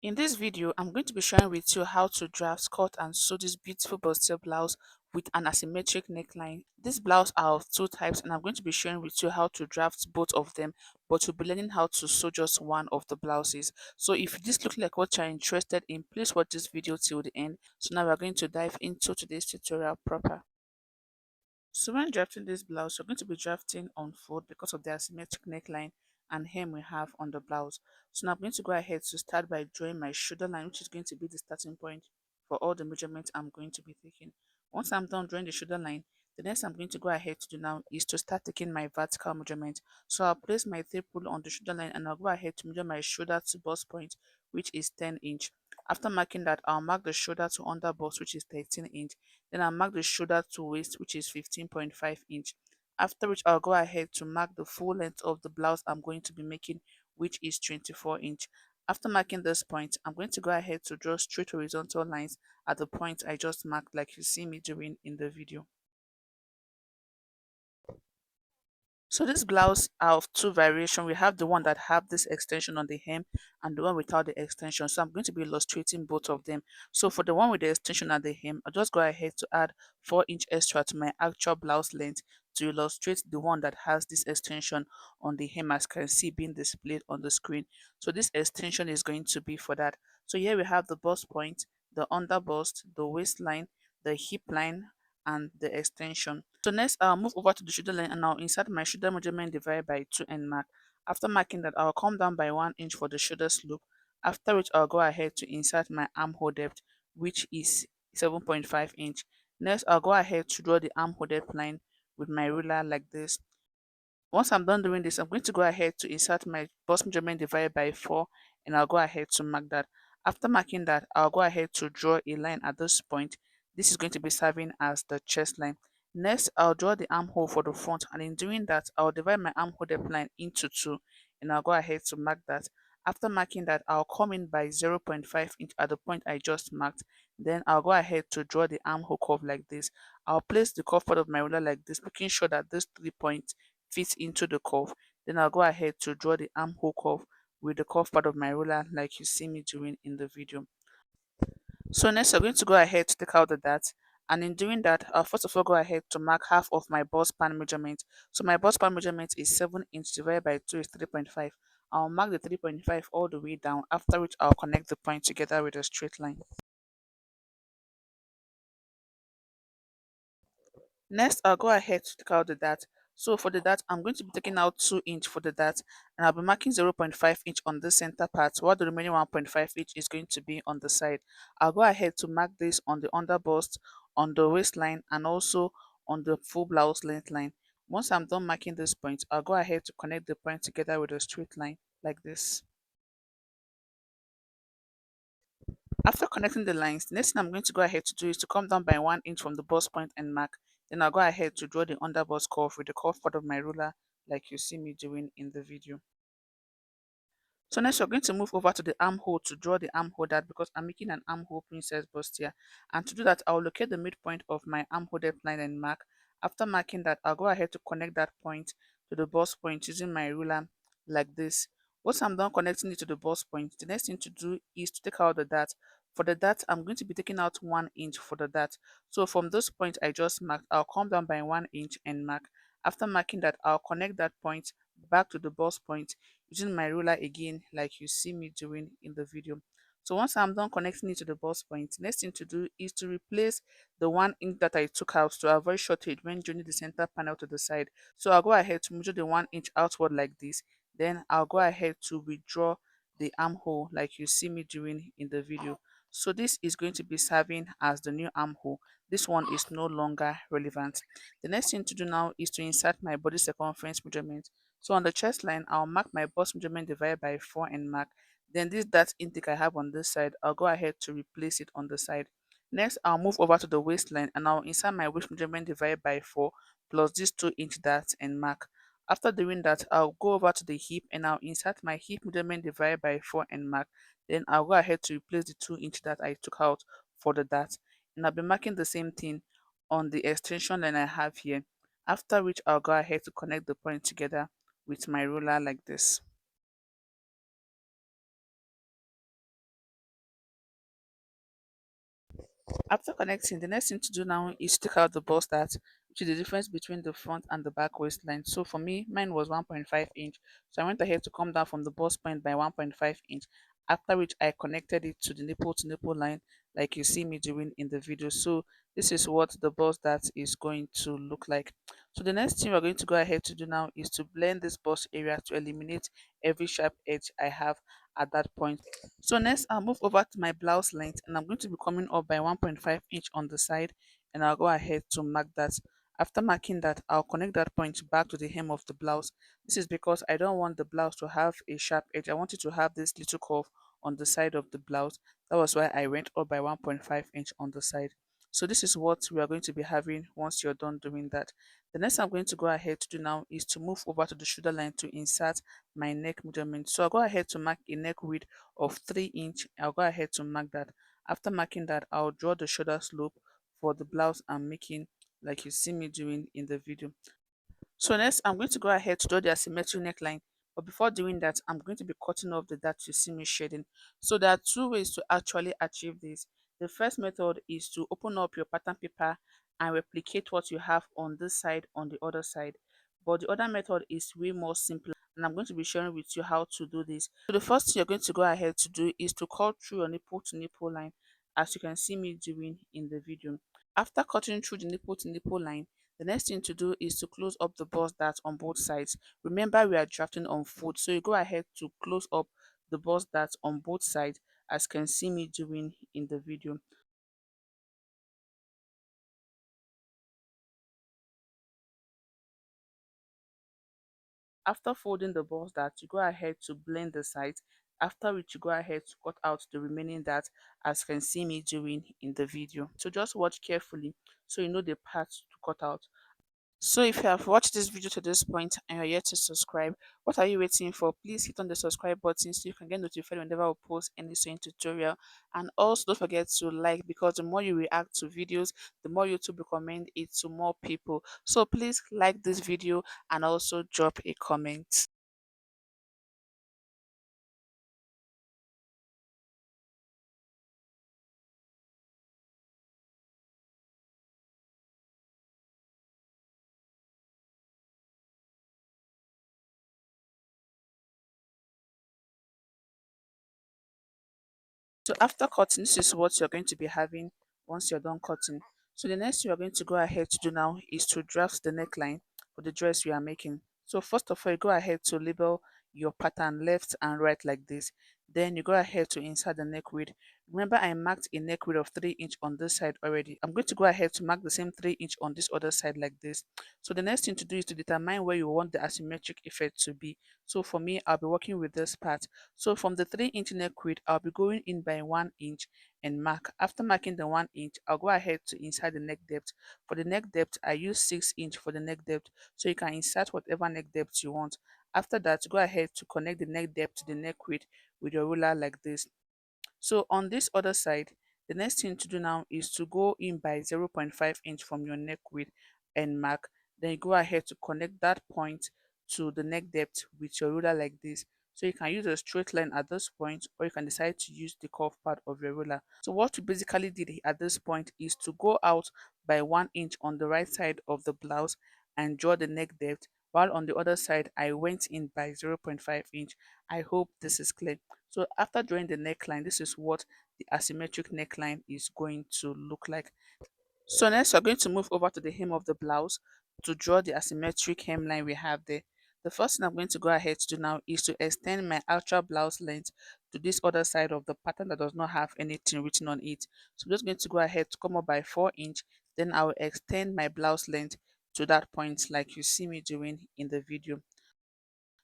In this video, I'm going to be sharing with you how to draft, cut and sew this beautiful bustier blouse with an asymmetric neckline. This blouse are of two types and I'm going to be sharing with you how to draft both of them, but you'll be learning how to sew just one of the blouses. So if this looks like what you're interested in, please watch this video till the end. So now we're going to dive into today's tutorial proper. So when drafting this blouse, you're going to be drafting on fold because of the asymmetric neckline and hem we have on the blouse. So now I'm going to go ahead to start by drawing my shoulder line, which is going to be the starting point for all the measurements I'm going to be taking. Once I'm done drawing the shoulder line, the next I'm going to go ahead to do now is to start taking my vertical measurement. So I'll place my tape rule on the shoulder line and I'll go ahead to measure my shoulder to bust point, which is 10 inch. After marking that, I'll mark the shoulder to under bust, which is 13 inch. Then I'll mark the shoulder to waist, which is 15.5 inch. After which I'll go ahead to mark the full length of the blouse I'm going to be making, which is 24 inch. After marking this point, I'm going to go ahead to draw straight horizontal lines at the point I just marked, like you see me doing in the video. So this blouse are of two variation. We have the one that have this extension on the hem and the one without the extension. So I'm going to be illustrating both of them. So for the one with the extension at the hem, I'll just go ahead to add 4 inch extra to my actual blouse length to illustrate the one that has this extension on the hem, as you can see being displayed on the screen. So this extension is going to be for that. So here we have the bust point, the under bust, the waistline, the hip line, and the extension. So next I'll move over to the shoulder line and I'll insert my shoulder measurement divided by 2 and mark. After marking that, I'll come down by 1 inch for the shoulder slope, after which I'll go ahead to insert my armhole depth, which is 7.5 inch. Next I'll go ahead to draw the armhole depth line with my ruler like this. Once I'm done doing this, I'm going to go ahead to insert my bust measurement divided by 4 and I'll go ahead to mark that. After marking that, I'll go ahead to draw a line at this point. This is going to be serving as the chest line. Next, I'll draw the armhole for the front, and in doing that, I'll divide my armhole depth line into 2 and I'll go ahead to mark that. After marking that, I'll come in by 0.5 inch at the point I just marked. Then I'll go ahead to draw the armhole curve like this. I'll place the curve part of my ruler like this, making sure that these 3 points fits into the curve. Then I'll go ahead to draw the armhole curve with the curve part of my ruler like you see me doing in the video. So next we're going to go ahead to take out the dart, and in doing that I'll first of all go ahead to mark half of my bust span measurement. So my bust span measurement is 7 inch divided by 2 is 3.5. I'll mark the 3.5 all the way down, after which I'll connect the point together with a straight line. Next, I'll go ahead to take out the dart. So for the dart, I'm going to be taking out 2 inch for the dart, and I'll be marking 0.5 inch on the center part, while the remaining 1.5 inch is going to be on the side. I'll go ahead to mark this on the under bust, on the waistline, and also on the full blouse length line. Once I'm done marking this point, I'll go ahead to connect the point together with a straight line like this. After connecting the lines, the next thing I'm going to go ahead to do is to come down by 1 inch from the bust point and mark. Then I'll go ahead to draw the under bust curve with the curve part of my ruler like you see me doing in the video. So next we're going to move over to the armhole to draw the armhole dart, because I'm making an armhole princess bust here. And to do that, I'll locate the midpoint of my armhole depth line and mark. After marking that, I'll go ahead to connect that point to the bust point using my ruler like this. Once I'm done connecting it to the bust point, the next thing to do is to take out the dart. For the dart, I'm going to be taking out 1 inch for the dart. So from this point I just marked, I'll come down by 1 inch and mark. After marking that, I'll connect that point back to the bust point using my ruler again like you see me doing in the video. So once I'm done connecting it to the bust point, next thing to do is to replace the 1 inch that I took out to avoid shortage when joining the center panel to the side. So I'll go ahead to measure the 1 inch outward like this. Then I'll go ahead to withdraw the armhole like you see me doing in the video. So this is going to be serving as the new armhole. This one is no longer relevant. The next thing to do now is to insert my body circumference measurement. So on the chest line, I'll mark my bust measurement divided by 4 and mark. Then this dart intake I have on this side, I'll go ahead to replace it on the side. Next, I'll move over to the waistline and I'll insert my waist measurement divided by 4 plus this 2 inch dart and mark. After doing that, I'll go over to the hip and I'll insert my hip measurement divided by 4 and mark. Then I'll go ahead to replace the 2 inch that I took out for the dart. And I'll be marking the same thing on the extension line I have here. After which I'll go ahead to connect the point together with my ruler like this. After connecting, the next thing to do now is take out the bust dart, which is the difference between the front and the back waistline. So for me, mine was 1.5 inch. So I went ahead to come down from the bust point by 1.5 inch, after which I connected it to the nipple to nipple line like you see me doing in the video. So this is what the bust dart is going to look like. So the next thing we're going to go ahead to do now is to blend this bust area to eliminate every sharp edge I have at that point. So next I'll move over to my blouse length, and I'm going to be coming up by 1.5 inch on the side, and I'll go ahead to mark that. After marking that, I'll connect that point back to the hem of the blouse. This is because I don't want the blouse to have a sharp edge. I want it to have this little curve on the side of the blouse. That was why I went up by 1.5 inch on the side. So this is what we are going to be having once you're done doing that. The next I'm going to go ahead to do now is to move over to the shoulder line to insert my neck measurement. So I'll go ahead to mark a neck width of 3 inch. I'll go ahead to mark that. After marking that, I'll draw the shoulder slope for the blouse I'm making like you see me doing in the video. So next, I'm going to go ahead to draw the asymmetric neckline. But before doing that, I'm going to be cutting off the dart you see me shading. So there are two ways to actually achieve this. The first method is to open up your pattern paper and replicate what you have on this side on the other side. But the other method is way more simpler, and I'm going to be sharing with you how to do this. So the first thing you're going to go ahead to do is to cut through your nipple to nipple line, as you can see me doing in the video. After cutting through the nipple to nipple line, the next thing to do is to close up the bust dart on both sides. Remember, we are drafting on foot, so you go ahead to close up the bust dart on both sides, as you can see me doing in the video. After folding the bust dart, you go ahead to blend the sides, after which you go ahead to cut out the remaining dart, as you can see me doing in the video. So just watch carefully so you know the parts to cut out. So if you have watched this video to this point and you're yet to subscribe, what are you waiting for? Please hit on the subscribe button so you can get notified whenever I post any sewing tutorial. And also don't forget to like, because the more you react to videos, the more YouTube recommend it to more people. So please like this video and also drop a comment. So after cutting, this is what you're going to be having once you're done cutting. So the next thing you're going to go ahead to do now is to draft the neckline for the dress you are making. So first of all, you go ahead to label your pattern left and right like this. Then you go ahead to insert the neck width. Remember, I marked a neck width of 3 inch on this side already. I'm going to go ahead to mark the same 3 inch on this other side like this. So the next thing to do is to determine where you want the asymmetric effect to be. So for me, I'll be working with this part. So from the 3 inch neck width, I'll be going in by 1 inch and mark. After marking the 1 inch, I'll go ahead to insert the neck depth. For the neck depth, I use 6 inch for the neck depth. So you can insert whatever neck depth you want. After that, go ahead to connect the neck depth to the neck width with your ruler like this. So on this other side, the next thing to do now is to go in by 0.5 inch from your neck width and mark. Then you go ahead to connect that point to the neck depth with your ruler like this. So you can use a straight line at this point, or you can decide to use the curved part of your ruler. So what we basically did at this point is to go out by 1 inch on the right side of the blouse and draw the neck depth, while on the other side I went in by 0.5 inch. I hope this is clear. So after drawing the neckline, this is what the asymmetric neckline is going to look like. So next we're going to move over to the hem of the blouse to draw the asymmetric hemline we have there. The first thing I'm going to go ahead to do now is to extend my actual blouse length to this other side of the pattern that does not have anything written on it. So I'm just going to go ahead to come up by 4 inch, then I will extend my blouse length to that point like you see me doing in the video.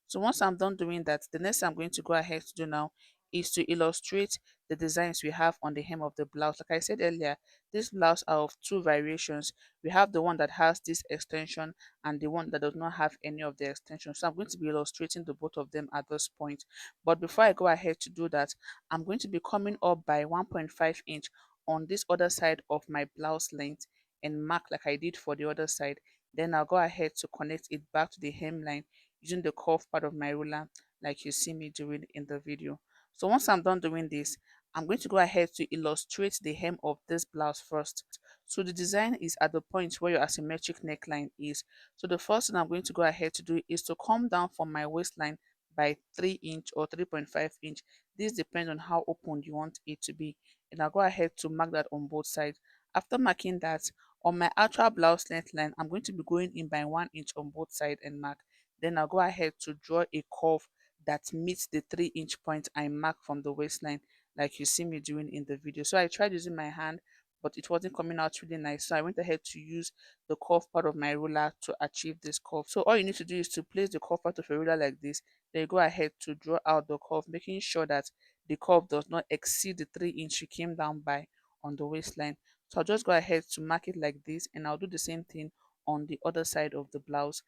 So once I'm done doing that, the next thing I'm going to go ahead to do now is to illustrate the designs we have on the hem of the blouse. Like I said earlier, this blouse are of two variations. We have the one that has this extension and the one that does not have any of the extension. So I'm going to be illustrating the both of them at this point. But before I go ahead to do that, I'm going to be coming up by 1.5 inch on this other side of my blouse length and mark like I did for the other side. Then I'll go ahead to connect it back to the hemline using the curved part of my ruler like you see me doing in the video. So once I'm done doing this, I'm going to go ahead to illustrate the hem of this blouse first. So the design is at the point where your asymmetric neckline is. So the first thing I'm going to go ahead to do is to come down from my waistline by 3 inch or 3.5 inch. This depends on how open you want it to be. And I'll go ahead to mark that on both sides. After marking that, on my actual blouse length line, I'm going to be going in by 1 inch on both sides and mark. Then I'll go ahead to draw a curve that meets the 3 inch point I mark from the waistline, like you see me doing in the video. So I tried using my hand, but it wasn't coming out really nice. So I went ahead to use the curve part of my ruler to achieve this curve. So all you need to do is to place the curve part of your ruler like this. Then you go ahead to draw out the curve, making sure that the curve does not exceed the 3 inch you came down by on the waistline. So I'll just go ahead to mark it like this, and I'll do the same thing on the other side of the blouse.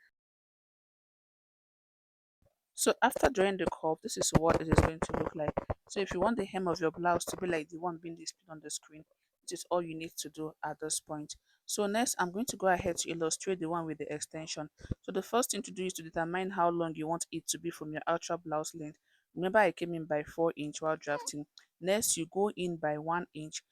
So after drawing the curve, this is what it is going to look like. So if you want the hem of your blouse to be like the one being displayed on the screen, this is all you need to do at this point. So next, I'm going to go ahead to illustrate the one with the extension. So the first thing to do is to determine how long you want it to be from your actual blouse length. Remember, I came in by 4 inch while drafting. Next, you go in by 1 inch,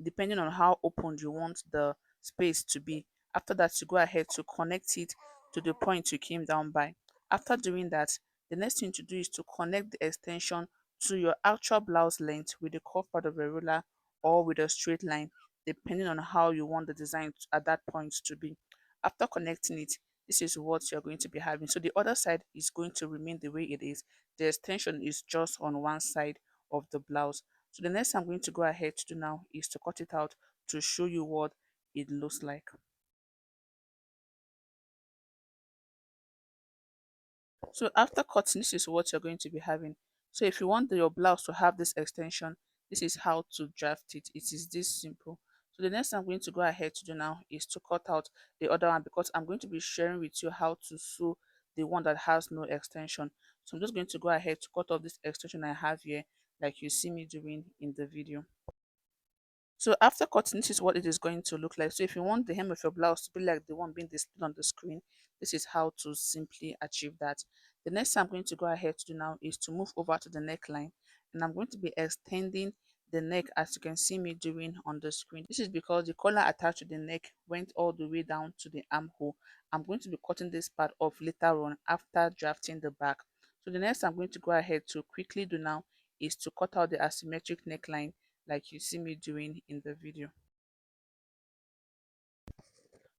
depending on how open you want the space to be. After that, you go ahead to connect it to the point you came down by. After doing that, the next thing to do is to connect the extension to your actual blouse length with the curve part of a ruler or with a straight line, depending on how you want the design at that point to be. After connecting it, this is what you're going to be having. So the other side is going to remain the way it is. The extension is just on one side of the blouse. So the next I'm going to go ahead to do now is to cut it out to show you what it looks like. So after cutting, this is what you're going to be having. So if you want your blouse to have this extension, this is how to draft it. It is this simple. So the next thing I'm going to go ahead to do now is to cut out the other one, because I'm going to be sharing with you how to sew the one that has no extension. So I'm just going to go ahead to cut off this extension I have here, like you see me doing in the video. So after cutting, this is what it is going to look like. So if you want the hem of your blouse to be like the one being displayed on the screen, this is how to simply achieve that. The next thing I'm going to go ahead to do now is to move over to the neckline, and I'm going to be extending the neck as you can see me doing on the screen. This is because the collar attached to the neck went all the way down to the armhole. I'm going to be cutting this part off later on after drafting the back. So the next I'm going to go ahead to quickly do now is to cut out the asymmetric neckline, like you see me doing in the video.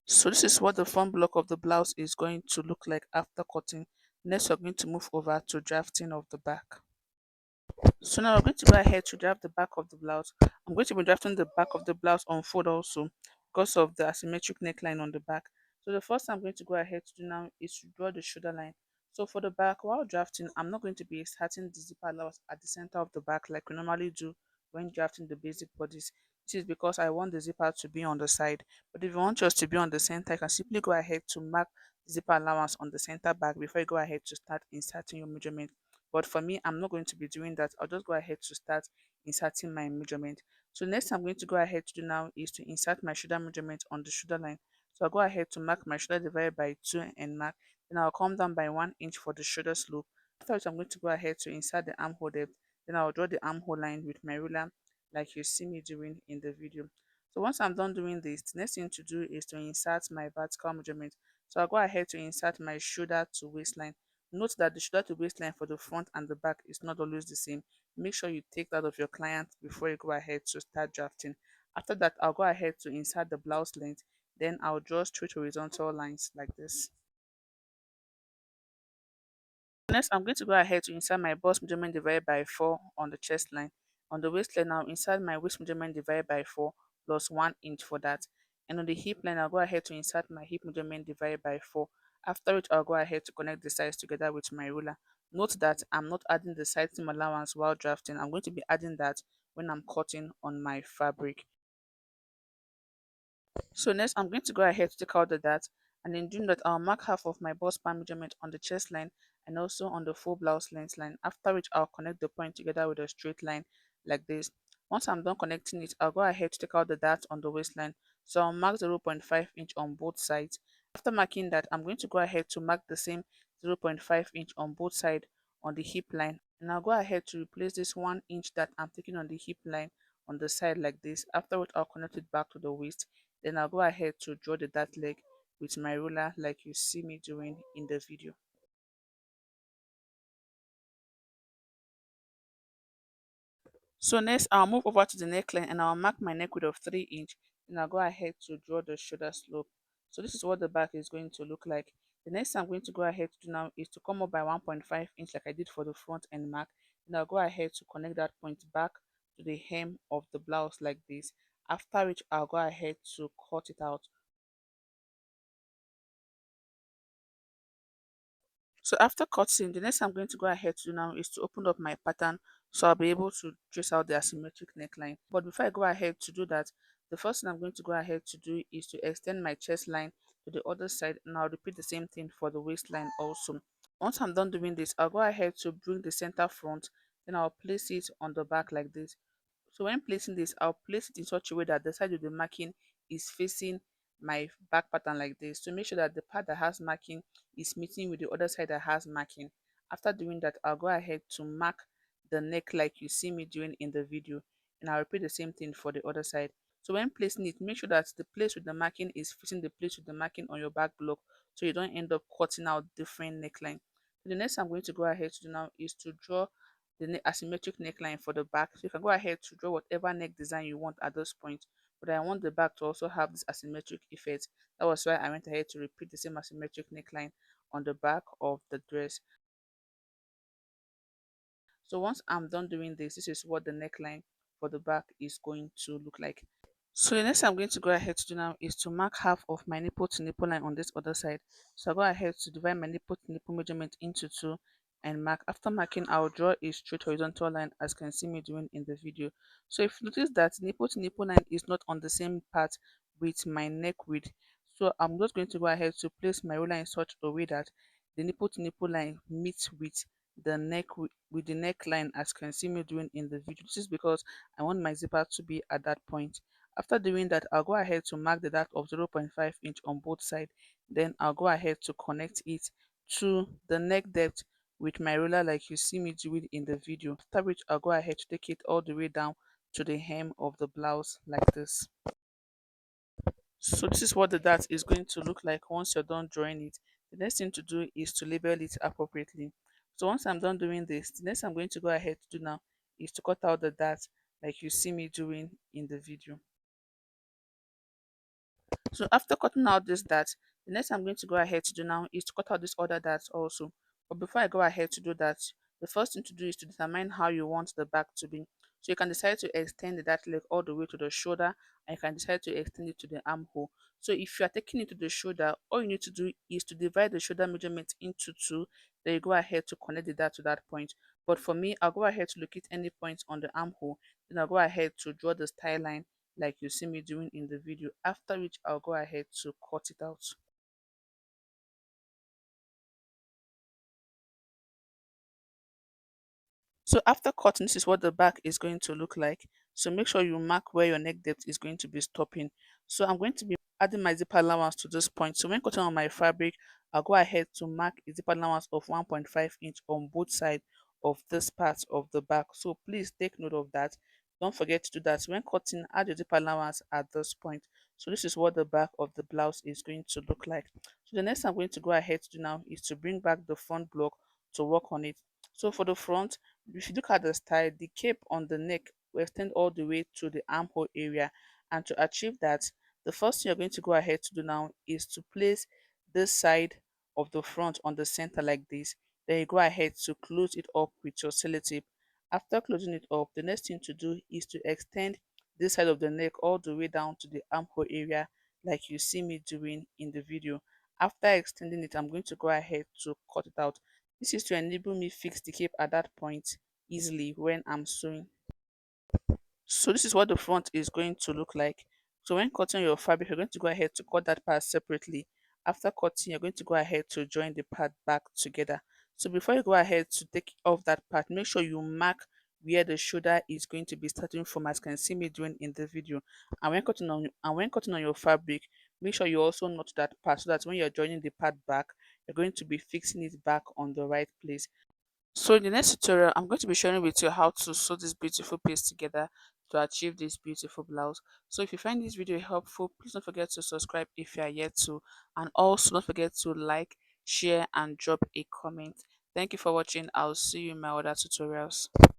So this is what the front block of the blouse is going to look like after cutting. Next, we're going to move over to drafting of the back. So now we're going to go ahead to draft the back of the blouse. I'm going to be drafting the back of the blouse on fold also because of the asymmetric neckline on the back. So the first thing I'm going to go ahead to do now is to draw the shoulder line. So for the back, while drafting, I'm not going to be starting the zipper allowance at the center of the back like we normally do when drafting the basic bodies. This is because I want the zipper to be on the side. But if you want yours to be on the center, you can simply go ahead to mark the zipper allowance on the center back before you go ahead to start inserting your measurement. But for me, I'm not going to be doing that. I'll just go ahead to start inserting my measurement. So next I'm going to go ahead to do now is to insert my shoulder measurement on the shoulder line. So I'll go ahead to mark my shoulder divided by 2 and mark. Then I'll come down by 1 inch for the shoulder slope. After which I'm going to go ahead to insert the armhole depth. Then I'll draw the armhole line with my ruler like you see me doing in the video. So once I'm done doing this, the next thing to do is to insert my vertical measurement. So I'll go ahead to insert my shoulder to waistline. Note that the shoulder to waistline for the front and the back is not always the same. Make sure you take that of your client before you go ahead to start drafting. After that, I'll go ahead to insert the blouse length. Then I'll draw straight horizontal lines like this. Next, I'm going to go ahead to insert my bust measurement divided by 4 on the chest line. On the waistline, I'll insert my waist measurement divided by 4 plus 1 inch for that. And on the hip line, I'll go ahead to insert my hip measurement divided by 4. After which, I'll go ahead to connect the sides together with my ruler. Note that I'm not adding the side seam allowance while drafting. I'm going to be adding that when I'm cutting on my fabric. So next, I'm going to go ahead to take out the dart, and in doing that, I'll mark half of my bust span measurement on the chest line and also on the full blouse length line. After which, I'll connect the point together with a straight line like this. Once I'm done connecting it, I'll go ahead to take out the dart on the waistline. So I'll mark 0.5 inch on both sides. After marking that, I'm going to go ahead to mark the same 0.5 inch on both sides on the hip line. And I'll go ahead to replace this 1 inch that I'm taking on the hip line on the side like this. Afterward, I'll connect it back to the waist. Then I'll go ahead to draw the dart leg with my ruler like you see me doing in the video. So next I'll move over to the neckline and I'll mark my neck width of 3 inch. Then I'll go ahead to draw the shoulder slope. So this is what the back is going to look like. The next thing I'm going to go ahead to do now is to come up by 1.5 inch like I did for the front and mark. Then I'll go ahead to connect that point back to the hem of the blouse like this. After which I'll go ahead to cut it out. So after cutting, the next thing I'm going to go ahead to do now is to open up my pattern so I'll be able to trace out the asymmetric neckline. But before I go ahead to do that, the first thing I'm going to go ahead to do is to extend my chest line to the other side, and I'll repeat the same thing for the waistline also. Once I'm done doing this, I'll go ahead to bring the center front, then I'll place it on the back like this. So when placing this, I'll place it in such a way that the side of the marking is facing my back pattern like this, to make sure that the part that has marking is meeting with the other side that has marking. After doing that, I'll go ahead to mark the neck like you see me doing in the video, and I'll repeat the same thing for the other side. So when placing it, make sure that the place with the marking is facing the place with the marking on your back block, so you don't end up cutting out different neckline. So the next I'm going to go ahead to do now is to draw the asymmetric neckline for the back. So you can go ahead to draw whatever neck design you want at this point, but I want the back to also have this asymmetric effect. That was why I went ahead to repeat the same asymmetric neckline on the back of the dress. So once I'm done doing this, this is what the neckline for the back is going to look like. So the next I'm going to go ahead to do now is to mark half of my nipple to nipple line on this other side. So I'll go ahead to divide my nipple to nipple measurement into two and mark. After marking, I'll draw a straight horizontal line as you can see me doing in the video. So if you notice that nipple to nipple line is not on the same part with my neck width, so I'm just going to go ahead to place my ruler in such a way that the nipple to nipple line meets with the with the neckline as you can see me doing in the video. This is because I want my zipper to be at that point. After doing that, I'll go ahead to mark the dart of 0.5 inch on both sides. Then I'll go ahead to connect it to the neck depth with my ruler like you see me do it in the video. After which I'll go ahead to take it all the way down to the hem of the blouse like this. So this is what the dart is going to look like once you're done drawing it. The next thing to do is to label it appropriately. So once I'm done doing this, the next I'm going to go ahead to do now is to cut out the dart like you see me doing in the video. So after cutting out this dart, the next I'm going to go ahead to do now is to cut out this other dart also. But before I go ahead to do that, the first thing to do is to determine how you want the back to be. So you can decide to extend the dart leg all the way to the shoulder, and you can decide to extend it to the armhole. So if you are taking it to the shoulder, all you need to do is to divide the shoulder measurement into two. Then you go ahead to connect the dart to that point. But for me, I'll go ahead to locate any points on the armhole. Then I'll go ahead to draw the style line like you see me doing in the video, after which I'll go ahead to cut it out. So after cutting, this is what the back is going to look like. So make sure you mark where your neck depth is going to be stopping. So I'm going to be adding my zipper allowance to this point. So when cutting on my fabric, I'll go ahead to mark a zipper allowance of 1.5 inch on both sides of this part of the back. So please take note of that. Don't forget to do that. When cutting, add your zipper allowance at this point. So this is what the back of the blouse is going to look like. So the next I'm going to go ahead to do now is to bring back the front block to work on it. So for the front, if you look at the style, the cape on the neck will extend all the way to the armhole area. And to achieve that, the first thing you're going to go ahead to do now is to place this side of the front on the center like this. Then you go ahead to close it up with your sellotape. After closing it up, the next thing to do is to extend this side of the neck all the way down to the armhole area like you see me doing in the video. After extending it, I'm going to go ahead to cut it out. This is to enable me fix the cape at that point easily when I'm sewing. So this is what the front is going to look like. So when cutting your fabric, you're going to go ahead to cut that part separately. After cutting, you're going to go ahead to join the part back together. So before you go ahead to take off that part, make sure you mark where the shoulder is going to be starting from, as you can see me doing in the video. And when cutting on your fabric, make sure you also note that part so that when you're joining the part back, you're going to be fixing it back on the right place. So in the next tutorial, I'm going to be sharing with you how to sew this beautiful piece together to achieve this beautiful blouse. So if you find this video helpful, please don't forget to subscribe if you are yet to, and also don't forget to like, share, and drop a comment. Thank you for watching. I'll see you in my other tutorials.